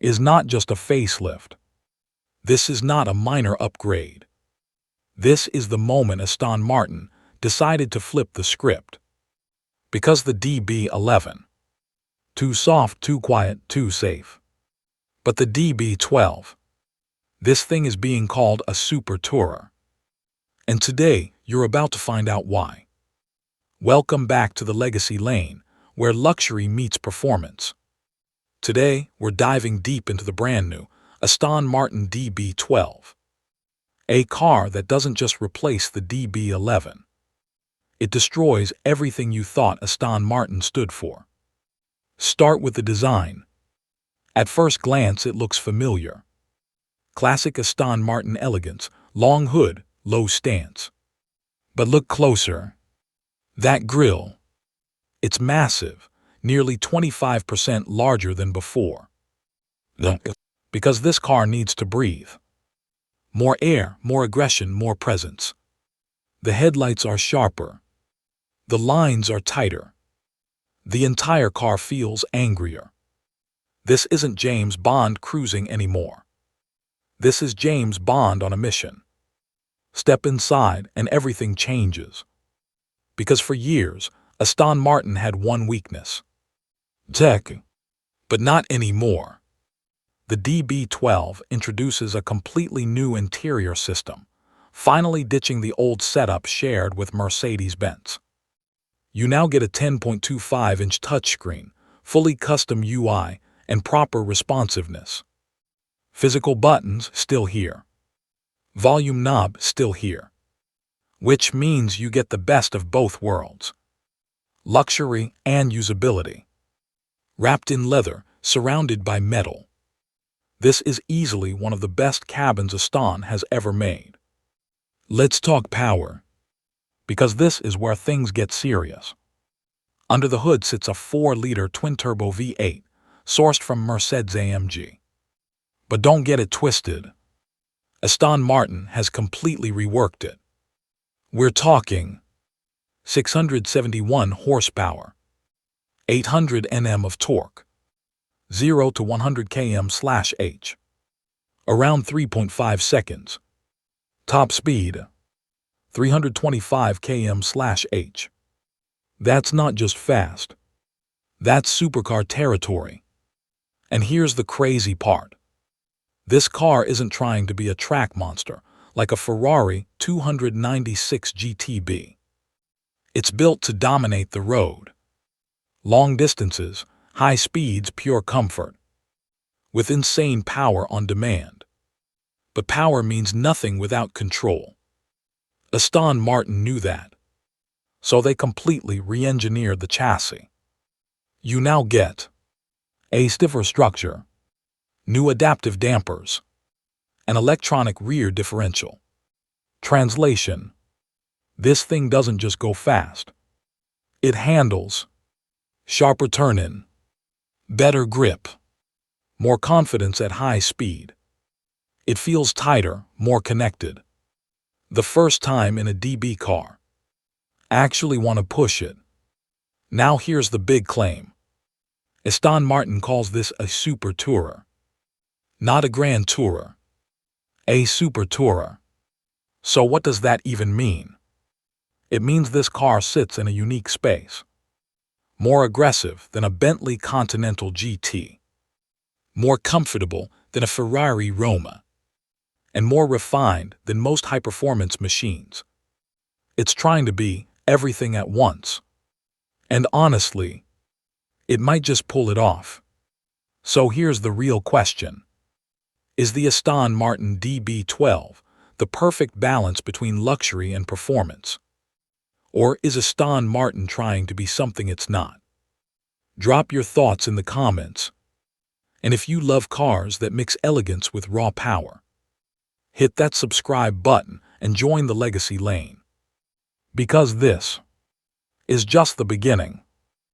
is not just a facelift. This is not a minor upgrade. This is the moment Aston Martin decided to flip the script. Because the DB11, too soft, too quiet, too safe. But the DB12, this thing is being called a super tourer. And today, you're about to find out why. Welcome back to the legacy lane, where luxury meets performance. Today, we're diving deep into the brand new Aston Martin DB12. A car that doesn't just replace the DB11. It destroys everything you thought Aston Martin stood for. Start with the design. At first glance, it looks familiar. Classic Aston Martin elegance, long hood, low stance. But look closer. That grille. It's massive, nearly 25% larger than before. Because this car needs to breathe. More air, more aggression, more presence. The headlights are sharper. The lines are tighter. The entire car feels angrier. This isn't James Bond cruising anymore. This is James Bond on a mission. Step inside and everything changes. Because for years, Aston Martin had one weakness. Tech. But not anymore. The DB12 introduces a completely new interior system, finally ditching the old setup shared with Mercedes-Benz. You now get a 10.25-inch touchscreen, fully custom UI, and proper responsiveness. Physical buttons still here. Volume knob still here. Which means you get the best of both worlds. Luxury and usability. Wrapped in leather, surrounded by metal. This is easily one of the best cabins Aston has ever made. Let's talk power. Because this is where things get serious. Under the hood sits a 4-liter twin-turbo V8, sourced from Mercedes-AMG. But don't get it twisted. Aston Martin has completely reworked it. We're talking 671 horsepower, 800 Nm of torque, 0 to 100 km/h, around 3.5 seconds. Top speed, 325 km/h. That's not just fast. That's supercar territory. And here's the crazy part. This car isn't trying to be a track monster like a Ferrari 296 GTB. It's built to dominate the road. Long distances, high speeds, pure comfort. With insane power on demand. But power means nothing without control. Aston Martin knew that. So they completely re-engineered the chassis. You now get a stiffer structure, new adaptive dampers, an electronic rear differential. Translation: this thing doesn't just go fast. It handles. Sharper turn-in, better grip, more confidence at high speed. It feels tighter, more connected. The first time in a DB car. Actually want to push it. Now here's the big claim. Aston Martin calls this a super tourer. Not a grand tourer. A super tourer. So what does that even mean? It means this car sits in a unique space. More aggressive than a Bentley Continental GT. More comfortable than a Ferrari Roma. And more refined than most high-performance machines. It's trying to be everything at once. And honestly, it might just pull it off. So here's the real question. Is the Aston Martin DB12 the perfect balance between luxury and performance? Or is Aston Martin trying to be something it's not? Drop your thoughts in the comments. And if you love cars that mix elegance with raw power, hit that subscribe button and join the legacy lane. Because this is just the beginning.